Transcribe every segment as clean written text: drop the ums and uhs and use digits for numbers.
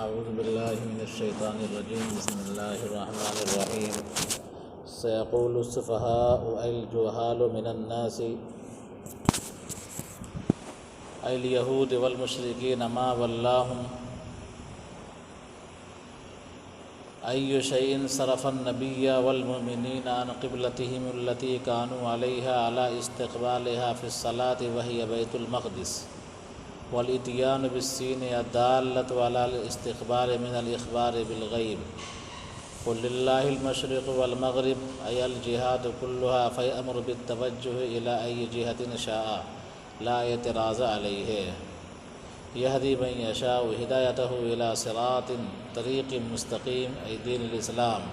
اعوذ باللہ من الشیطان الرجیم بسم اللہ الرحمن الرحیم سیقول السفہاء الجہال من الناس الیہود والمشرکین ما ولاہم ای شیء صرف النبی والمؤمنین عن قبلتہم التی کانوا علیہا علی استقبالها فی الصلاة وہی بیت المقدس والاتیان بالسین الدالۃ علی الاستقبال من الاخبار بالغیب قل للہ المشرق والمغرب ای الجہاد کلها فیأمر بالتوجہ الی ای جہۃ شاء لا اعتراض علیہ یہدی من یشاء ہدایتہ الی صراط طریق مستقیم ای دین الاسلام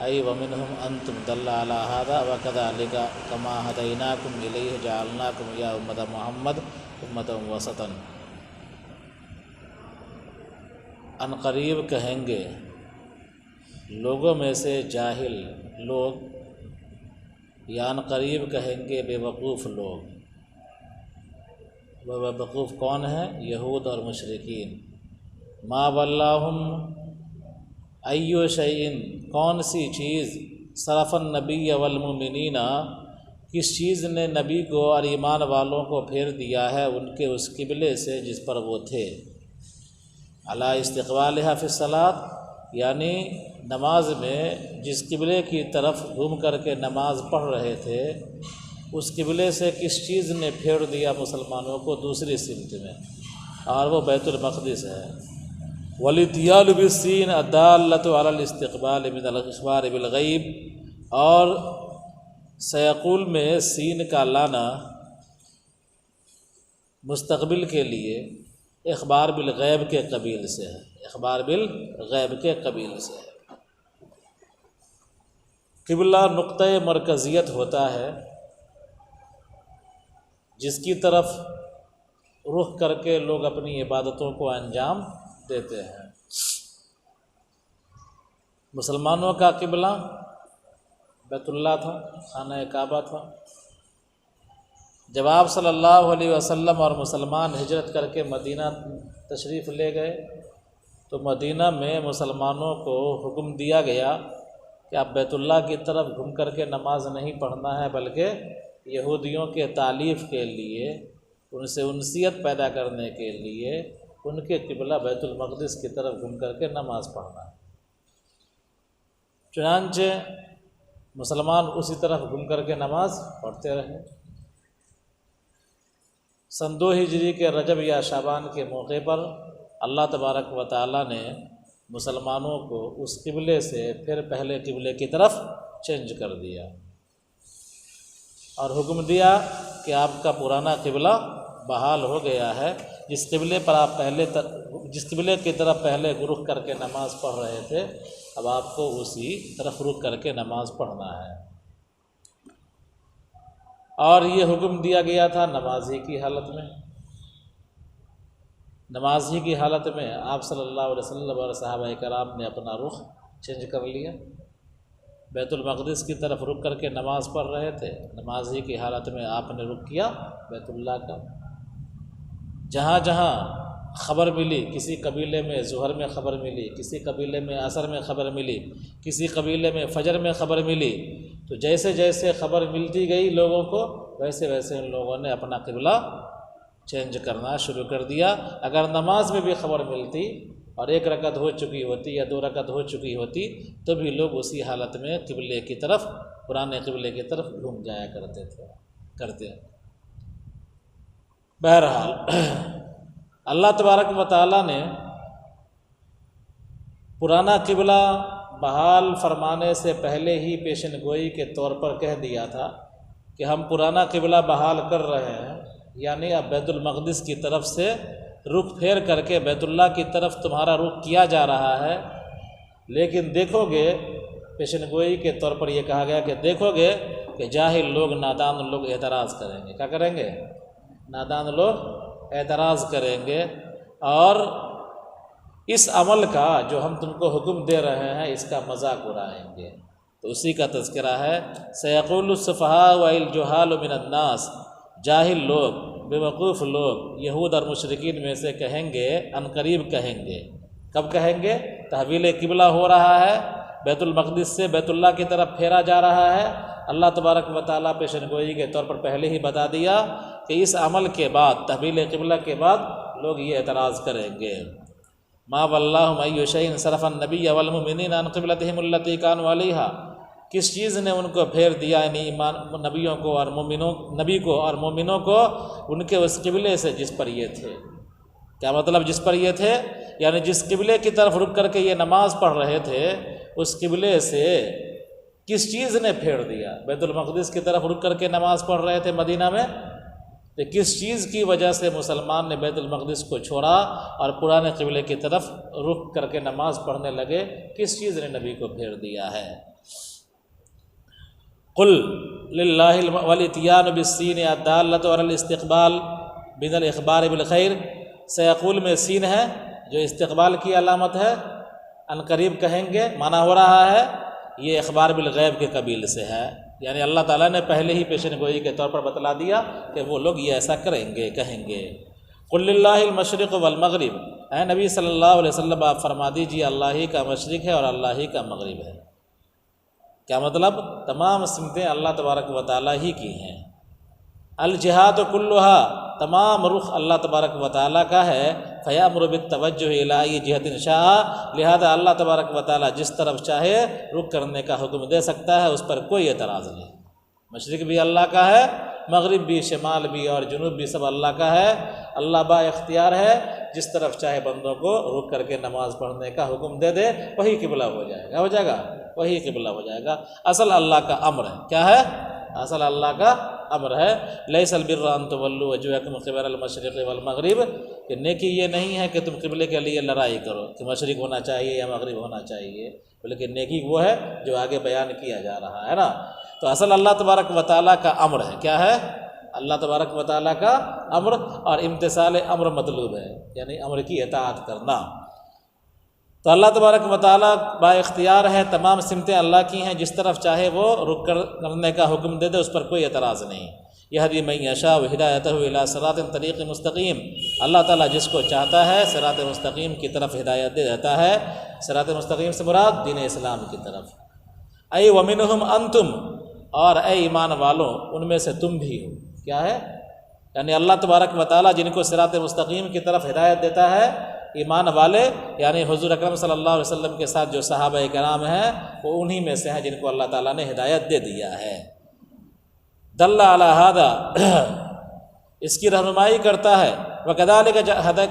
ای ومنہم انتم دل علی ھذا وکذلک کما ہدیناکم الیہ جعلناکم یا امت محمد امت وسطا۔ ان قریب کہیں گے لوگوں میں سے جاہل لوگ یا ان قریب کہیں گے بے وقوف لوگ۔ وہ بے وقوف کون ہیں؟ یہود اور مشرکین۔ ما ولاہم ایو شیء، کون سی چیز، صرف النبی والمؤمنین، کس چیز نے نبی کو اور ایمان والوں کو پھیر دیا ہے ان کے اس قبلے سے جس پر وہ تھے، علی استقبالها فی الصلاۃ، یعنی نماز میں جس قبلے کی طرف گھوم کر کے نماز پڑھ رہے تھے اس قبلے سے کس چیز نے پھیر دیا مسلمانوں کو دوسری سمت میں، اور وہ بیت المقدس ہے۔ والاتیان بالسین الدالۃ علی الاستقبال من الاخبار بالغیب، اور سیقول میں سین کا لانا مستقبل کے لیے اخبار بالغیب کے قبیل سے ہے، اخبار بالغیب کے قبیل سے ہے۔ قبلہ نقطۂ مرکزیت ہوتا ہے جس کی طرف رخ کر کے لوگ اپنی عبادتوں کو انجام دیتے ہیں۔ مسلمانوں کا قبلہ بیت اللہ تھا، خانہ کعبہ تھا۔ جب آپ صلی اللہ علیہ وسلم اور مسلمان ہجرت کر کے مدینہ تشریف لے گئے تو مدینہ میں مسلمانوں کو حکم دیا گیا کہ آپ بیت اللہ کی طرف گھوم کر کے نماز نہیں پڑھنا ہے، بلکہ یہودیوں کے تالیف کے لیے، ان سے انسیت پیدا کرنے کے لیے ان کے قبلہ بیت المقدس کی طرف گھوم کر کے نماز پڑھنا ہے۔ چنانچہ مسلمان اسی طرف گھوم کر کے نماز پڑھتے رہے۔ سن 2 ہجری کے رجب یا شعبان کے موقع پر اللہ تبارک و تعالیٰ نے مسلمانوں کو اس قبلے سے پھر پہلے قبلے کی طرف چینج کر دیا اور حکم دیا کہ آپ کا پرانا قبلہ بحال ہو گیا ہے۔ جس قبلے پر آپ جس قبلے کی طرف پہلے رخ کر کے نماز پڑھ رہے تھے اب آپ کو اسی طرف رخ کر کے نماز پڑھنا ہے۔ اور یہ حکم دیا گیا تھا نمازی کی حالت میں۔ نمازی کی حالت میں آپ صلی اللہ علیہ وسلم اور صحابہ کرام نے اپنا رخ چینج کر لیا، بیت المقدس کی طرف رخ کر کے نماز پڑھ رہے تھے، نمازی کی حالت میں آپ نے رخ کیا بیت اللہ کا۔ جہاں جہاں خبر ملی، کسی قبیلے میں ظہر میں خبر ملی، کسی قبیلے میں عصر میں خبر ملی، کسی قبیلے میں فجر میں خبر ملی، تو جیسے جیسے خبر ملتی گئی لوگوں کو ویسے ویسے ان لوگوں نے اپنا قبلہ چینج کرنا شروع کر دیا۔ اگر نماز میں بھی خبر ملتی اور 1 رکعت ہو چکی ہوتی یا 2 رکعت ہو چکی ہوتی تو بھی لوگ اسی حالت میں قبلے کی طرف، پرانے قبلے کی طرف گھوم جایا کرتے۔ بہرحال اللہ تبارک و تعالیٰ نے پرانا قبلہ بحال فرمانے سے پہلے ہی پیشن گوئی کے طور پر کہہ دیا تھا کہ ہم پرانا قبلہ بحال کر رہے ہیں، یعنی اب بیت المقدس کی طرف سے رخ پھیر کر کے بیت اللہ کی طرف تمہارا رخ کیا جا رہا ہے۔ لیکن دیکھو گے، پیشن گوئی کے طور پر یہ کہا گیا کہ دیکھو گے کہ جاہل لوگ، نادان لوگ اعتراض کریں گے۔ کیا کریں گے؟ نادان لوگ اعتراض کریں گے، اور اس عمل کا جو ہم تم کو حکم دے رہے ہیں اس کا مذاق اڑائیں گے۔ تو اسی کا تذکرہ ہے سیقول السفہاء والجہال من الناس، جاہل لوگ، بے وقوف لوگ، یہود اور مشرکین میں سے کہیں گے، عنقریب کہیں گے، کب کہیں گے؟ تحویل قبلہ ہو رہا ہے، بیت المقدس سے بیت اللہ کی طرف پھیرا جا رہا ہے۔ اللہ تبارک و تعالیٰ پیشن گوئی کے طور پر پہلے ہی بتا دیا کہ اس عمل کے بعد، تحویل قبلہ کے بعد لوگ یہ اعتراض کریں گے۔ ما ولاہم ای شیء صرف النبی والمؤمنین عن قبلتہم التی کانوا علیہا، کس چیز نے ان کو پھیر دیا، یعنی ایمان نبیوں کو اور نبی کو اور مومنوں کو ان کے اس قبلے سے جس پر یہ تھے۔ کیا مطلب جس پر یہ تھے؟ یعنی جس قبلے کی طرف رک کر کے یہ نماز پڑھ رہے تھے، اس قبلے سے کس چیز نے پھیر دیا؟ بیت المقدس کی طرف رک کر کے نماز پڑھ رہے تھے مدینہ میں، تو کس چیز کی وجہ سے مسلمان نے بیت المقدس کو چھوڑا اور پرانے قبلے کی طرف رک کر کے نماز پڑھنے لگے؟ کس چیز نے نبی کو پھیر دیا ہے؟ قل للہ والاتیان بالسین الدالۃ علی الاستقبال من الاخبار بالخیر، سیقول میں سین ہے جو استقبال کی علامت ہے، ان قریب کہیں گے، مانا ہو رہا ہے یہ اخبار بالغیب کے قبیل سے ہے، یعنی اللہ تعالیٰ نے پہلے ہی پیشن گوئی کے طور پر بتلا دیا کہ وہ لوگ یہ ایسا کریں گے، کہیں گے۔ قل للہ المشرق والمغرب، اے نبی صلی اللہ علیہ وسلم آپ فرما دیجیے اللہ ہی کا مشرق ہے اور اللہ ہی کا مغرب ہے۔ کیا مطلب؟ تمام سمتیں اللہ تبارک و تعالیٰ ہی کی ہیں۔ الجہات کلھا، تمام رخ اللہ تبارک و تعالیٰ کا ہے۔ فیامر بالتوجہ الی ای جہۃ شاء، لہذا اللہ تبارک و تعالیٰ جس طرف چاہے رخ کرنے کا حکم دے سکتا ہے، اس پر کوئی اعتراض نہیں۔ مشرق بھی اللہ کا ہے، مغرب بھی، شمال بھی اور جنوب بھی سب اللہ کا ہے۔ اللہ با اختیار ہے، جس طرف چاہے بندوں کو رک کر کے نماز پڑھنے کا حکم دے دے، وہی قبلہ ہو جائے گا، ہو جائے گا، وہی قبلہ ہو جائے گا۔ اصل اللہ کا امر ہے، کیا ہے؟ اصل اللہ کا امر ہے۔ لیس البر ان تولوا وجوہکم قبل المشرق والمغرب، کہ نیکی یہ نہیں ہے کہ تم قبلے کے لیے لڑائی کرو کہ مشرق ہونا چاہیے یا مغرب ہونا چاہیے، بلکہ نیکی وہ ہے جو آگے بیان کیا جا رہا ہے نا۔ تو اصل اللہ تبارک و تعالیٰ کا امر ہے، کیا ہے؟ اللہ تبارک و تعالیٰ کا امر، اور امتثال امر مطلوب ہے، یعنی امر کی اطاعت کرنا۔ تو اللہ تبارک و تعالیٰ با اختیار ہے، تمام سمتیں اللہ کی ہیں، جس طرف چاہے وہ رک کرنے کا حکم دے دے، اس پر کوئی اعتراض نہیں۔ یہدی من یشاء ہدایتہ الی صراط طریق مستقیم، اللہ تعالیٰ جس کو چاہتا ہے صراط مستقیم کی طرف ہدایت دے دیتا ہے۔ صراط مستقیم سے مراد دین اسلام کی طرف۔ ای ومنہم انتم، اور اے ایمان والوں ان میں سے تم بھی ہو، کیا ہے؟ یعنی اللہ تبارک و تعالیٰ جن کو صراط مستقیم کی طرف ہدایت دیتا ہے، ایمان والے، یعنی حضور اکرم صلی اللہ علیہ وسلم کے ساتھ جو صحابہ کرام ہیں وہ انہی میں سے ہیں جن کو اللہ تعالیٰ نے ہدایت دے دیا ہے۔ دل علی ھذا، اس کی رہنمائی کرتا ہے۔ وَكَذَلِكَ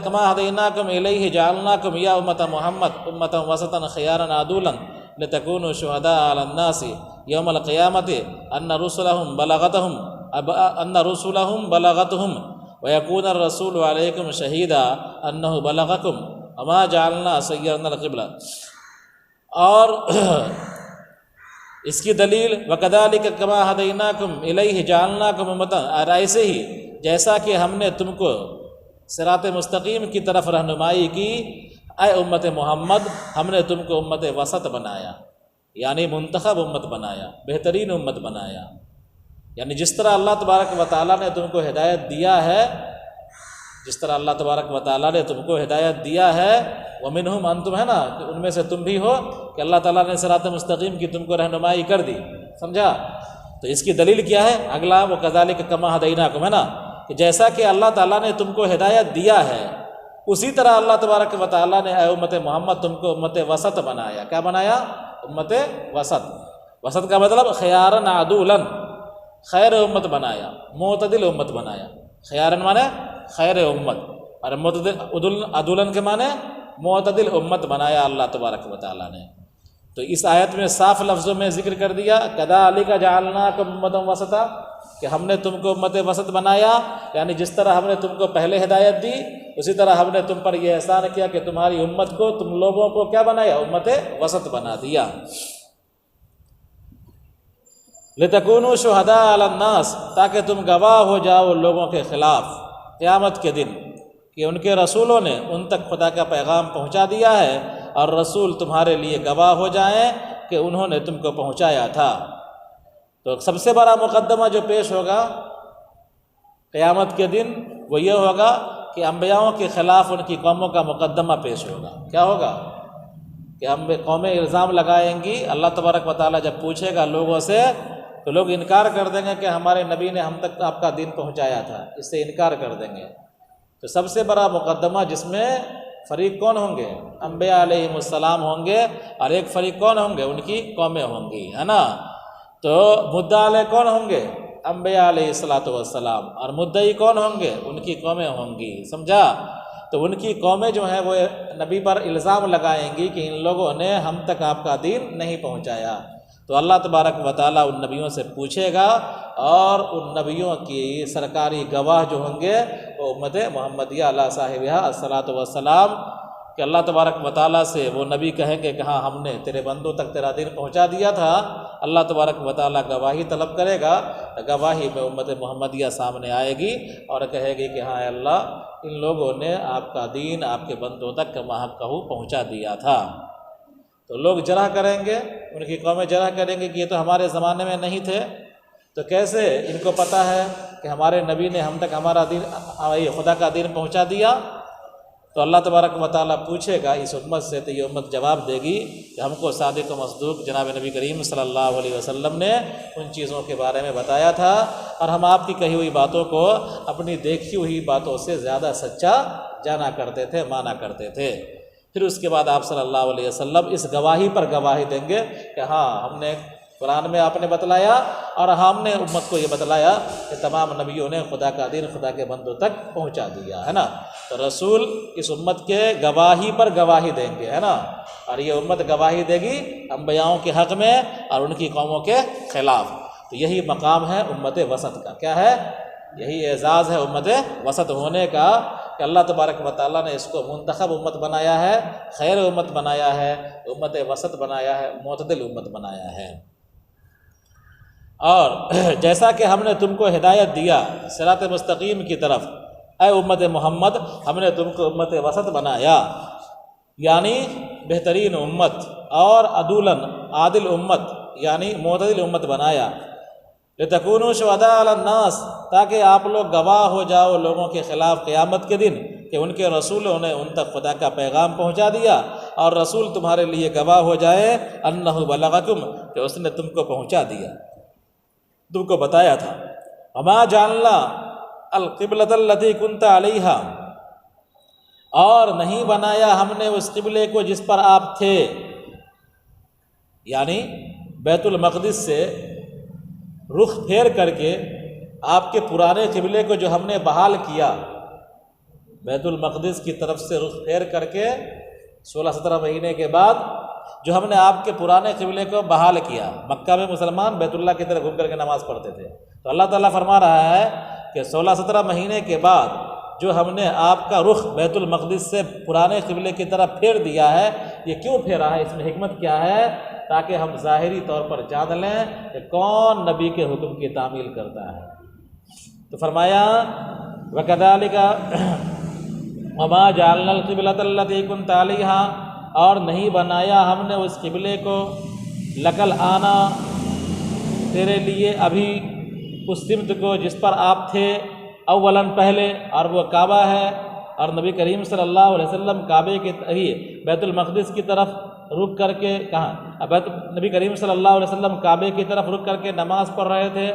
كَمَا هَدَيْنَاكُمْ إِلَيْهِ جَعَلْنَاكُمْ يَا أُمَّةَ مُحَمَّدٍ أُمَّةً وَسَطًا خِيَارًا عَدُولًا لِتَكُونُوا شُهَدَاءَ عَلَى النَّاسِ يَوْمَ الْقِيَامَةِ أَنَّ رُسُلَهُمْ بَلَغَتْهُمْ وَيَكُونَ الرَّسُولُ عَلَيْكُمْ شَهِيدًا أَنَّهُ بَلَغَكُمْ وَمَا جَعَلْنَا سَيَّرْنَا الْقِبْلَةَ، اور اس کی دلیل وَكَذَلِكَ كَمَا هَدَيْنَاكُمْ إِلَيْهِ جَعَلْنَاكُمْ أُمَّةً، اور ایسے ہی جیسا کہ ہم نے تم کو صراط مستقیم کی طرف رہنمائی کی، اے امت محمد ہم نے تم کو امت وسط بنایا، یعنی منتخب امت بنایا، بہترین امت بنایا۔ یعنی جس طرح اللہ تبارک و تعالیٰ نے تم کو ہدایت دیا ہے، جس طرح اللہ تبارک و تعالیٰ نے تم کو ہدایت دیا ہے، ومنہم انتم ہے نا، کہ ان میں سے تم بھی ہو، کہ اللہ تعالیٰ نے صراط مستقیم کی تم کو رہنمائی کر دی، سمجھا؟ تو اس کی دلیل کیا ہے؟ اگلا وہ وَكَذَلِكَ كَمَا هَدَيْنَاكُمْ ہے نا، کہ جیسا کہ اللہ تعالیٰ نے تم کو ہدایت دیا ہے، اسی طرح اللہ تبارک و تعالیٰ نے اے امت محمد تم کو امت وسط بنایا۔ کیا بنایا؟ امت وسط۔ وسط کا مطلب خیارن عدولاً، خیر امت بنایا، معتدل امت بنایا۔ خیارن مانے خیر امت، اور معتدل عدولاً کے مانے معتدل امت بنایا اللہ تبارک و تعالیٰ نے۔ تو اس آیت میں صاف لفظوں میں ذکر کر دیا کذالک جعلناکم امۃ وسطا، کہ ہم نے تم کو امت وسط بنایا، یعنی جس طرح ہم نے تم کو پہلے ہدایت دی، اسی طرح ہم نے تم پر یہ احسان کیا کہ تمہاری امت کو، تم لوگوں کو کیا بنایا؟ امت وسط بنا دیا۔ لِتَكُونُوا شُهَدَاءَ عَلَى النَّاسِ، تاکہ تم گواہ ہو جاؤ لوگوں کے خلاف قیامت کے دن، کہ ان کے رسولوں نے ان تک خدا کا پیغام پہنچا دیا ہے، اور رسول تمہارے لیے گواہ ہو جائیں کہ انہوں نے تم کو پہنچایا تھا۔ تو سب سے بڑا مقدمہ جو پیش ہوگا قیامت کے دن وہ یہ ہوگا کہ انبیاؤں کے خلاف ان کی قوموں کا مقدمہ پیش ہوگا۔ کیا ہوگا کہ ہم قومیں الزام لگائیں گی، اللہ تبارک و تعالیٰ جب پوچھے گا لوگوں سے تو لوگ انکار کر دیں گے کہ ہمارے نبی نے ہم تک آپ کا دین پہنچایا تھا، اس سے انکار کر دیں گے۔ تو سب سے بڑا مقدمہ جس میں فریق کون ہوں گے؟ انبیاء علیہم السلام ہوں گے، اور ایک فریق کون ہوں گے؟ ان کی قومیں ہوں گی، ہے نا۔ تو مدعا علیہ کون ہوں گے؟ انبیاء علیہ السلام، اور مدعی کون ہوں گے؟ ان کی قومیں ہوں گی، سمجھا؟ تو ان کی قومیں جو ہیں وہ نبی پر الزام لگائیں گی کہ ان لوگوں نے ہم تک آپ کا دین نہیں پہنچایا۔ تو اللہ تبارک و تعالیٰ ان نبیوں سے پوچھے گا، اور ان نبیوں کی سرکاری گواہ جو ہوں گے وہ امت محمدیہ علیہ صاحبہ الصلاۃ والسلام، کہ اللہ تبارک و تعالیٰ سے وہ نبی کہیں گے کہ ہاں ہم نے تیرے بندوں تک تیرا دین پہنچا دیا تھا۔ اللہ تبارک و تعالیٰ گواہی طلب کرے گا، گواہی میں امت محمدیہ سامنے آئے گی اور کہے گی کہ ہاں اے اللہ، ان لوگوں نے آپ کا دین آپ کے بندوں تک کما حق پہنچا دیا تھا۔ تو لوگ جرح کریں گے، ان کی قومیں جرح کریں گے کہ یہ تو ہمارے زمانے میں نہیں تھے، تو کیسے ان کو پتہ ہے کہ ہمارے نبی نے ہم تک ہمارا دین، خدا کا دین پہنچا دیا؟ تو اللہ تبارک و تعالیٰ پوچھے گا اس امت سے، تو یہ امت جواب دے گی کہ ہم کو صادق و مصدوق جناب نبی کریم صلی اللہ علیہ وسلم نے ان چیزوں کے بارے میں بتایا تھا، اور ہم آپ کی کہی ہوئی باتوں کو اپنی دیکھی ہوئی باتوں سے زیادہ سچا جانا کرتے تھے، مانا کرتے تھے۔ پھر اس کے بعد آپ صلی اللہ علیہ وسلم اس گواہی پر گواہی دیں گے کہ ہاں ہم نے قرآن میں آپ نے بتلایا، اور ہم نے امت کو یہ بتلایا کہ تمام نبیوں نے خدا کا دین خدا کے بندوں تک پہنچا دیا، ہے نا۔ تو رسول اس امت کے گواہی پر گواہی دیں گے، ہے نا، اور یہ امت گواہی دے گی انبیاؤں کے حق میں اور ان کی قوموں کے خلاف۔ تو یہی مقام ہے امت وسط کا۔ کیا ہے؟ یہی اعزاز ہے امت وسط ہونے کا، کہ اللہ تبارک و تعالیٰ نے اس کو منتخب امت بنایا ہے، خیر امت بنایا ہے، امت وسط بنایا ہے، معتدل امت بنایا ہے۔ اور جیسا کہ ہم نے تم کو ہدایت دیا صراط مستقیم کی طرف، اے امت محمد ہم نے تم کو امت وسط بنایا، یعنی بہترین امت، اور عدولاً عادل امت یعنی معتدل امت بنایا، لتکونوا شہداء علی الناس، تاکہ آپ لوگ گواہ ہو جاؤ لوگوں کے خلاف قیامت کے دن کہ ان کے رسولوں نے ان تک خدا کا پیغام پہنچا دیا، اور رسول تمہارے لیے گواہ ہو جائے انہ بلغکم، کہ اس نے تم کو پہنچا دیا، تم کو بتایا تھا۔ وما جعلنا القبلۃ التی کنت علیہا، اور نہیں بنایا ہم نے اس قبلے کو جس پر آپ تھے، یعنی بیت المقدس سے رخ پھیر کر کے آپ کے پرانے قبلے کو جو ہم نے بحال کیا، بیت المقدس کی طرف سے رخ پھیر کر کے 16-17 مہینے کے بعد جو ہم نے آپ کے پرانے قبلے کو بحال کیا، مکہ میں مسلمان بیت اللہ کی طرف گھوم کر کے نماز پڑھتے تھے، تو اللہ تعالیٰ فرما رہا ہے کہ 16-17 مہینے کے بعد جو ہم نے آپ کا رخ بیت المقدس سے پرانے قبلے کی طرف پھیر دیا ہے، یہ کیوں پھیرا ہے؟ اس میں حکمت کیا ہے؟ تاکہ ہم ظاہری طور پر جان لیں کہ کون نبی کے حکم کی تعمیل کرتا ہے۔ تو فرمایا وَكَذَلِكَ وَمَا جَعَلْنَا الْقِبْلَةَ الَّتِي كُنْتَ عَلَيْهَا، اور نہیں بنایا ہم نے اس قبلے کو، لکل آنا تیرے لیے ابھی، اس سمت کو جس پر آپ تھے، اولاً پہلے، اور وہ کعبہ ہے، اور نبی کریم صلی اللہ علیہ وسلم کعبے کے بیت المقدس کی طرف رک کر کے نبی کریم صلی اللہ علیہ وسلم کعبے کی طرف رک کر کے نماز پڑھ رہے تھے۔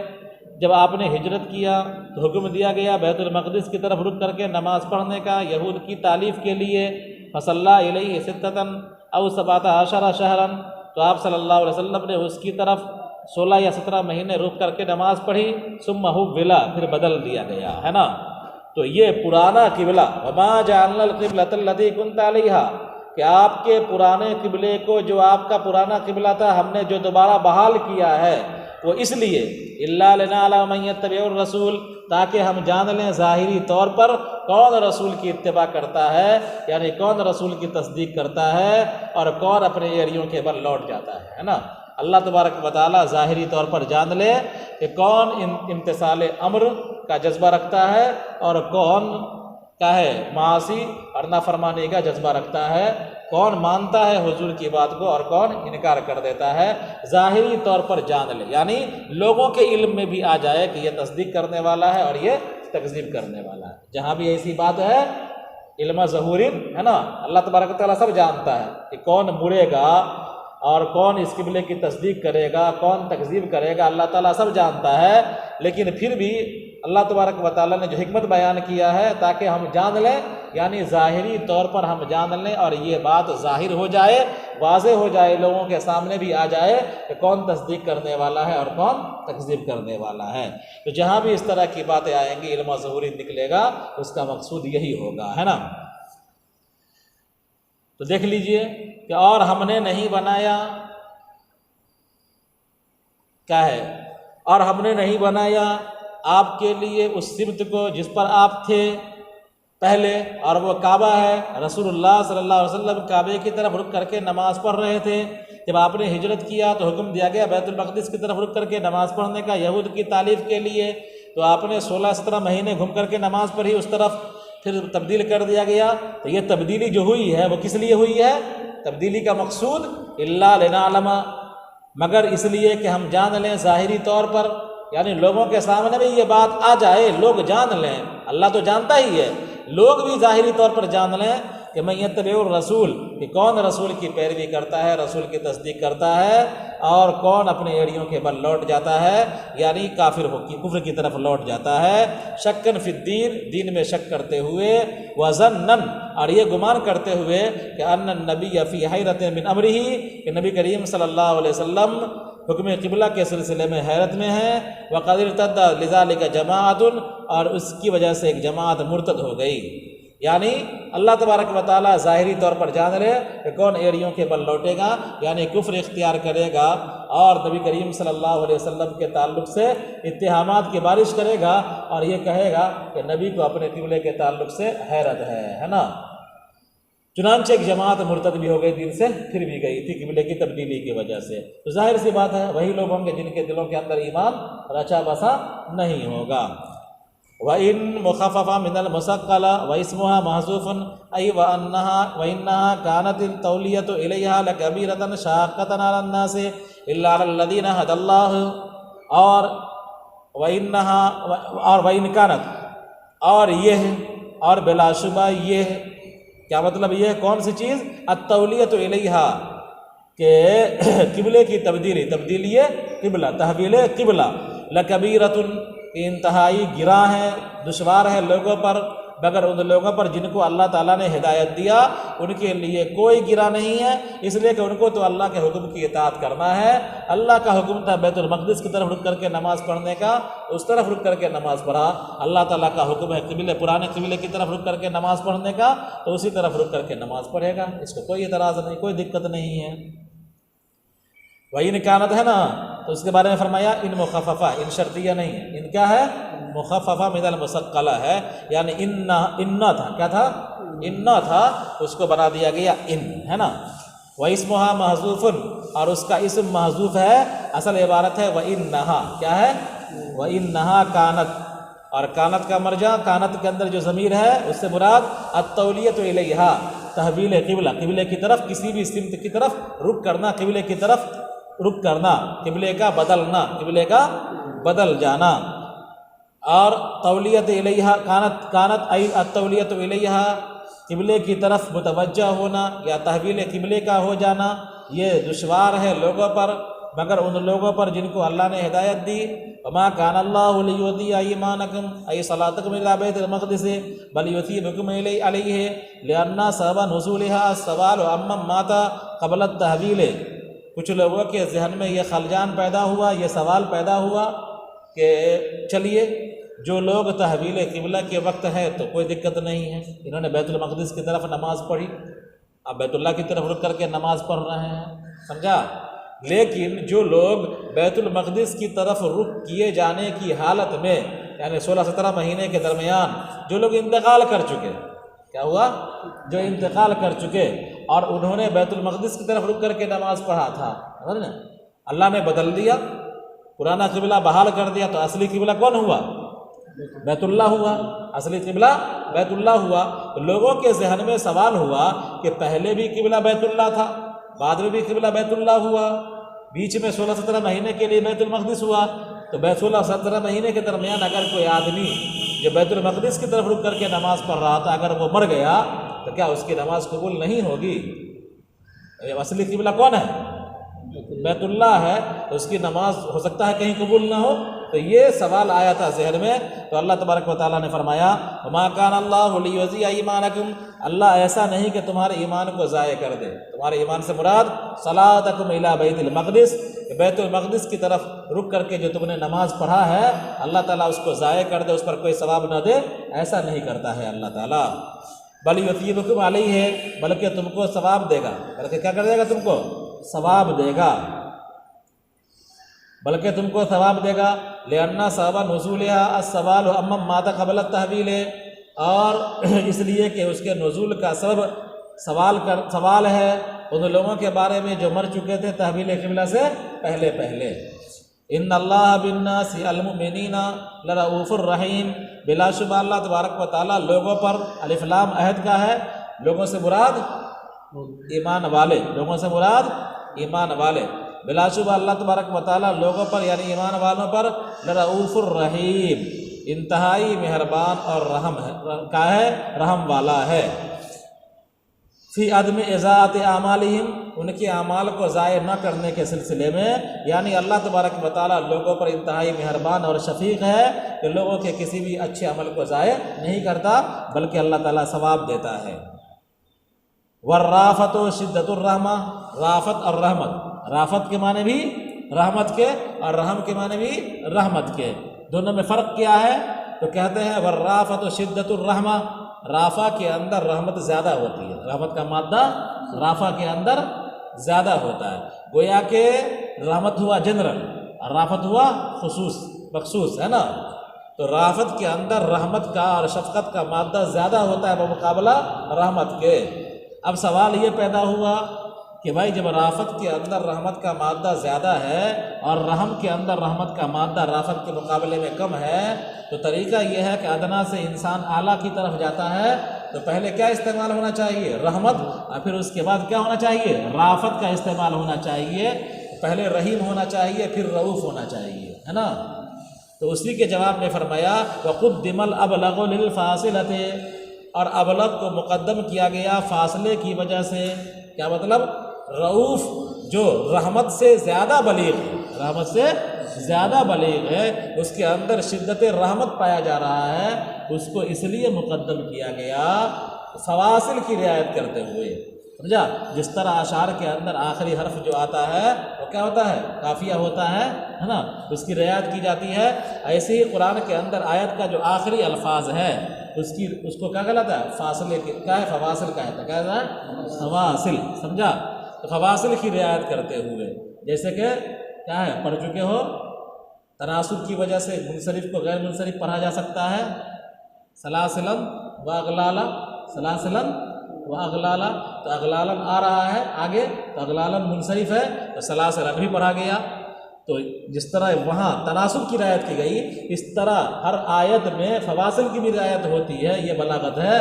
جب آپ نے ہجرت کیا تو حکم دیا گیا بیت المقدس کی طرف رک کر کے نماز پڑھنے کا، یہود کی تالیف کے لیے، فصلی الیہ ستۃ او 17 شہرا، تو آپ صلی اللہ علیہ وسلم نے اس کی طرف 16 یا 17 مہینے رک کر کے نماز پڑھی، ثم حوّل، پھر بدل دیا گیا، ہے نا۔ تو یہ پرانا قبلہ، وما جعلنا القبلۃ التی کنت علیہا، کہ آپ کے پرانے قبلے کو، جو آپ کا پرانا قبلہ تھا، ہم نے جو دوبارہ بحال کیا ہے، وہ اس لیے الا لنعلم من یتبع الرسول، تاکہ ہم جان لیں ظاہری طور پر کون رسول کی اتباع کرتا ہے، یعنی کون رسول کی تصدیق کرتا ہے اور کون اپنے ایڑیوں کے بل لوٹ جاتا ہے نا۔ اللہ تبارک و تعالیٰ ظاہری طور پر جان لے کہ کون امتثال امر کا جذبہ رکھتا ہے اور کون کا ہے معاصی اور نافرمانی کا جذبہ رکھتا ہے، کون مانتا ہے حضور کی بات کو اور کون انکار کر دیتا ہے، ظاہری طور پر جان لے، یعنی لوگوں کے علم میں بھی آ جائے کہ یہ تصدیق کرنے والا ہے اور یہ تکذیب کرنے والا ہے۔ جہاں بھی ایسی بات ہے علم ظہور ہے نا، اللہ تبارک و تعالیٰ سب جانتا ہے کہ کون مڑے گا اور کون اس قبلے کی تصدیق کرے گا، کون تکذیب کرے گا، اللہ تعالیٰ سب جانتا ہے۔ لیکن پھر بھی اللہ تبارک و تعالیٰ نے جو حکمت بیان کیا ہے تاکہ ہم جان لیں، یعنی ظاہری طور پر ہم جان لیں اور یہ بات ظاہر ہو جائے، واضح ہو جائے، لوگوں کے سامنے بھی آ جائے کہ کون تصدیق کرنے والا ہے اور کون تکذیب کرنے والا ہے۔ تو جہاں بھی اس طرح کی باتیں آئیں گی علم ظہوری نکلے گا، اس کا مقصود یہی ہوگا، ہے نا۔ تو دیکھ لیجئے کہ اور ہم نے نہیں بنایا، کیا ہے، اور ہم نے نہیں بنایا آپ کے لیے اس سمت کو جس پر آپ تھے پہلے، اور وہ کعبہ ہے۔ رسول اللہ صلی اللہ علیہ وسلم کعبے کی طرف رک کر کے نماز پڑھ رہے تھے۔ جب آپ نے ہجرت کیا تو حکم دیا گیا بیت المقدس کی طرف رک کر کے نماز پڑھنے کا، یہود کی تالیف کے لیے، تو آپ نے 16-17 مہینے گھوم کر کے نماز پڑھی اس طرف، پھر تبدیل کر دیا گیا۔ تو یہ تبدیلی جو ہوئی ہے وہ کس لیے ہوئی ہے؟ تبدیلی کا مقصود الا لنعلم، مگر اس لیے کہ ہم جان لیں ظاہری طور پر، یعنی لوگوں کے سامنے بھی یہ بات آ جائے، لوگ جان لیں، اللہ تو جانتا ہی ہے، لوگ بھی ظاہری طور پر جان لیں کہ من یتبع الرسول، کہ کون رسول کی پیروی کرتا ہے، رسول کی تصدیق کرتا ہے، اور کون اپنے ایڑیوں کے بل لوٹ جاتا ہے، یعنی کفر کی طرف لوٹ جاتا ہے۔ شکن فی الدین، دین میں شک کرتے ہوئے، وظنن، اور یہ گمان کرتے ہوئے کہ ان النبی فی حیرۃ من امرہ، کہ نبی کریم صلی اللہ علیہ وسلم حکم قبلہ کے سلسلے میں حیرت میں ہیں، وقد ارتد لذلک جماعۃ، اور اس کی وجہ سے ایک جماعت مرتد ہو گئی۔ یعنی اللہ تبارک و تعالیٰ ظاہری طور پر جان لے کہ کون ایڑیوں کے بل لوٹے گا، یعنی کفر اختیار کرے گا، اور نبی کریم صلی اللہ علیہ وسلم کے تعلق سے اتہامات کی بارش کرے گا، اور یہ کہے گا کہ نبی کو اپنے قبلے کے تعلق سے حیرت ہے نا۔ چنانچہ ایک جماعت مرتد بھی ہو گئی، دین سے پھر بھی گئی تھی قبلے کی تبدیلی کی وجہ سے۔ تو ظاہر سی بات ہے وہی لوگ ہوں گے جن کے دلوں کے اندر ایمان رچا بسا نہیں ہوگا۔ وَإِن مُخَفَّفَ مِنَ الْمُثَقَّلَ وَاسْمُهَا مَحْذُوفٌ أَيْ وَإِنَّهَا كَانَتِ التَّوْلِيَةُ إِلَيْهَا لَكَبِيرَةً شَاقَّةً عَلَى النَّاسِ إِلَّا عَلَى الَّذِينَ هَدَى اللَّهُ، اور وَإِن كَانَتْ، اور یہ، اور بلا شبہ یہ، کیا مطلب یہ کون سی چیز؟ التولیۃ الیہا، کہ قبلے کی تبدیلی قبلہ، تحویل قبلہ، لکبیرۃ، انتہائی گراں ہے، دشوار ہے لوگوں پر، مگر ان لوگوں پر جن کو اللہ تعالیٰ نے ہدایت دیا ان کے لیے کوئی گرا نہیں ہے، اس لیے کہ ان کو تو اللہ کے حکم کی اطاعت کرنا ہے۔ اللہ کا حکم تھا بیت المقدس کی طرف رک کر کے نماز پڑھنے کا، اس طرف رک کر کے نماز پڑھا۔ اللہ تعالیٰ کا حکم ہے پرانے قبلے کی طرف رک کر کے نماز پڑھنے کا، تو اسی طرف رک کر کے نماز پڑھے گا، اس کو کوئی اعتراض نہیں، کوئی دقت نہیں ہے۔ وَإِن كَانَتْ ہے نا، تو اس کے بارے میں فرمایا ان مخففہ، ان شرطیہ نہیں ہے، ان کیا ہے؟ مخففہ من المثقلہ ہے، یعنی ان تھا، کیا تھا؟ ان تھا، اس کو بنا دیا گیا ان، ہے نا۔ وَاسْمُهَا مَحْذُوفٌ، اور اس کا اسم محذوف ہے، اصل عبارت ہے وَإِنَّهَا، کیا ہے؟ وَإِنَّهَا كَانَتْ، اور کانت کا مرجع، کانت کے اندر جو ضمیر ہے اس سے مراد التولیۃ الیہا، تحویل قبلہ، قبلے کی طرف، کسی بھی سمت کی طرف رک کرنا، قبلے کی طرف رک کرنا، قبلے کا بدلنا، قبلے کا بدل جانا۔ اور تولیت الیہا، کانت ای التولیت الیہا، قبلے کی طرف متوجہ ہونا یا تحویل قبلے کا ہو جانا، یہ دشوار ہے لوگوں پر، مگر ان لوگوں پر جن کو اللہ نے ہدایت دی۔ وما كان الله ليضيع ايمانكم اي صلاتكم الى بيت المقدس بل يثيبكم عليه لان سبب نزولها السوال عمن مات قبل التحويل۔ کچھ لوگوں کے ذہن میں یہ خلجان پیدا ہوا، یہ سوال پیدا ہوا کہ چلیے جو لوگ تحویل قبلہ کے وقت ہے تو کوئی دقت نہیں ہے، انہوں نے بیت المقدس کی طرف نماز پڑھی، اب بیت اللہ کی طرف رک کر کے نماز پڑھ رہے ہیں، سمجھا؟ لیکن جو لوگ بیت المقدس کی طرف رخ کیے جانے کی حالت میں، یعنی 16-17 مہینے کے درمیان جو لوگ انتقال کر چکے، کیا ہوا؟ جو انتقال کر چکے اور انہوں نے بیت المقدس کی طرف رک کر کے نماز پڑھا تھا، اللہ نے بدل دیا، پرانا قبلہ بحال کر دیا، تو اصلی قبلہ کون ہوا؟ بیت اللہ ہوا، اصلی قبلہ بیت اللہ ہوا۔ تو لوگوں کے ذہن میں سوال ہوا کہ پہلے بھی قبلہ بیت اللہ تھا، بعد میں بھی قبلہ بیت اللہ ہوا، بیچ میں 16-17 مہینے کے لیے بیت المقدس ہوا، تو 16-17 مہینے کے درمیان اگر کوئی آدمی جو بیت المقدس کی طرف رک کر کے نماز پڑھ رہا تھا اگر وہ مر گیا تو کیا اس کی نماز قبول نہیں ہوگی؟ اصلی قبلہ کون ہے؟ بیت اللہ ہے، تو اس کی نماز ہو سکتا ہے کہیں قبول نہ ہو؟ تو یہ سوال آیا تھا ذہن میں، تو اللہ تبارک و تعالیٰ نے فرمایا وما کان اللہ لیضیع ایمانکم، اللہ ایسا نہیں کہ تمہارے ایمان کو ضائع کر دے۔ تمہارے ایمان سے مراد صلاتکم الی بیت المقدس، کہ بیت المقدس کی طرف رک کر کے جو تم نے نماز پڑھا ہے اللہ تعالیٰ اس کو ضائع کر دے، اس پر کوئی ثواب نہ دے، ایسا نہیں کرتا ہے اللہ تعالیٰ۔ بل یثیبکم علیہ، بلکہ تم کو ثواب دے گا، بلکہ کیا کر دے گا؟ تم کو ثواب دے گا، بلکہ تم کو ثواب دے گا۔ لأن سبب نزولها السوال عمن مات قبل التحویل، اور اس لیے کہ اس کے نزول کا سبب سوال ہے ان لوگوں کے بارے میں جو مر چکے تھے تحویل قبلہ سے پہلے۔ ان اللہ بالناس المؤمنین لرؤوف الرحیم، بلا شبہ اللہ تبارک و تعالیٰ لوگوں پر، الف لام عہد کا ہے، لوگوں سے مراد ایمان والے، لوگوں سے مراد ایمان والے، بلا شبہ اللہ تبارک و تعالیٰ لوگوں پر یعنی ایمان والوں پر لرؤوف الرحیم، انتہائی مہربان اور رحم ہے، رحم والا ہے۔ فی عدم اضاعت اعمالہم، ان کے اعمال کو ضائع نہ کرنے کے سلسلے میں، یعنی اللہ تبارک و تعالیٰ لوگوں پر انتہائی مہربان اور شفیق ہے کہ لوگوں کے کسی بھی اچھے عمل کو ضائع نہیں کرتا بلکہ اللہ تعالیٰ ثواب دیتا ہے۔ والرافت و شدت الرحمہ، رافت اور رحمت، رافت کے معنی بھی رحمت کے اور رحم کے معنی بھی رحمت کے، دونوں میں فرق کیا ہے؟ تو کہتے ہیں والرافت و شدت الرحمہ، رافع کے اندر رحمت زیادہ ہوتی ہے، رحمت کا مادہ رافع کے اندر زیادہ ہوتا ہے، گویا کہ رحمت ہوا جنرل اور رافت ہوا مخصوص ہے نا، تو رافت کے اندر رحمت کا اور شفقت کا مادہ زیادہ ہوتا ہے بمقابلہ رحمت کے۔ اب سوال یہ پیدا ہوا کہ بھائی جب رافت کے اندر رحمت کا مادہ زیادہ ہے اور رحم کے اندر رحمت کا مادہ رافت کے مقابلے میں کم ہے، تو طریقہ یہ ہے کہ ادنا سے انسان اعلیٰ کی طرف جاتا ہے تو پہلے کیا استعمال ہونا چاہیے؟ رحمت، اور پھر اس کے بعد کیا ہونا چاہیے؟ رافت کا استعمال ہونا چاہیے، پہلے رحیم ہونا چاہیے پھر رؤوف ہونا چاہیے، ہے نا؟ تو اسی کے جواب میں فرمایا وَقُدِّمَ الْأَبْلَغُ لِلْفَاصِلَةِ، اور ابلغ کو مقدم کیا گیا فاصلے کی وجہ سے۔ کیا مطلب؟ رؤوف جو رحمت سے زیادہ بلیغ ہے، رحمت سے زیادہ بلیغ ہے، اس کے اندر شدت رحمت پایا جا رہا ہے، اس کو اس لیے مقدم کیا گیا فواصل کی رعایت کرتے ہوئے، سمجھا؟ جس طرح اشعار کے اندر آخری حرف جو آتا ہے وہ کیا ہوتا ہے؟ قافیہ ہوتا ہے نا، اس کی رعایت کی جاتی ہے، ایسے ہی قرآن کے اندر آیت کا جو آخری الفاظ ہے اس کو کیا کہلاتا ہے؟ فاصلے کے کیا ہے؟ فواصل کہتا ہے، کیا ہے؟ فواصل، سمجھا؟ تو فواصل کی رعایت کرتے ہوئے، جیسے کہ کیا ہے؟ پڑھ چکے ہو تناسب کی وجہ سے منصرف کو غیر منصرف پڑھا جا سکتا ہے، سلاسلن و اغلالا، سلاسلن و اغلالا، تو اغلالن آ رہا ہے آگے تو اغلالن منصرف ہے تو سلاسلن بھی پڑھا گیا۔ تو جس طرح وہاں تناسب کی رعایت کی گئی، اس طرح ہر آیت میں فواصل کی بھی رعایت ہوتی ہے، یہ بلاغت ہے،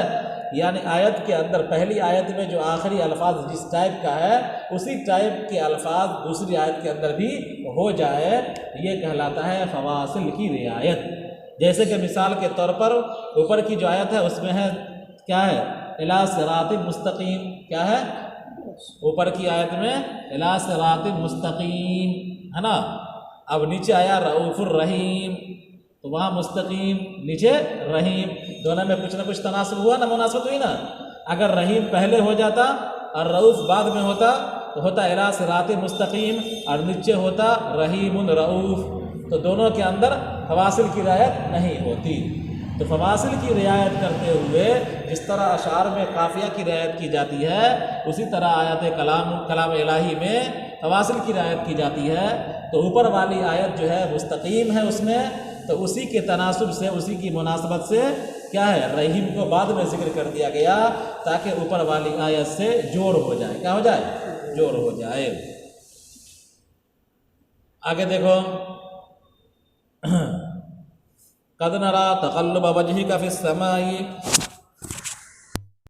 یعنی آیت کے اندر پہلی آیت میں جو آخری الفاظ جس ٹائپ کا ہے اسی ٹائپ کے الفاظ دوسری آیت کے اندر بھی ہو جائے، یہ کہلاتا ہے فواصل کی رعایت۔ جیسے کہ مثال کے طور پر اوپر کی جو آیت ہے اس میں ہے کیا ہے؟ الی صراط مستقیم، کیا ہے؟ اوپر کی آیت میں الی صراط مستقیم ہے نا، اب نیچے آیا رؤوف الرحیم، تو وہاں مستقیم نیچے رحیم، دونوں میں کچھ نہ کچھ تناسب ہوا نا، مناسبت ہوئی نا۔ اگر رحیم پہلے ہو جاتا اور رؤوف بعد میں ہوتا تو ہوتا الی صراط مستقیم، اور نیچے ہوتا رحیم رؤوف، تو دونوں کے اندر فواصل کی رعایت نہیں ہوتی۔ تو فواصل کی رعایت کرتے ہوئے جس طرح اشعار میں قافیہ کی رعایت کی جاتی ہے، اسی طرح آیات کلام الہی میں فواصل کی رعایت کی جاتی ہے۔ تو اوپر والی آیت جو ہے مستقیم ہے، اس میں تو اسی کے تناسب سے، اسی کی مناسبت سے کیا ہے؟ رحیم کو بعد میں ذکر کر دیا گیا تاکہ اوپر والی آیت سے جوڑ ہو جائے، کیا ہو جائے؟ جوڑ ہو جائے۔ آگے دیکھو قد نرى تقلب وجهك في السماء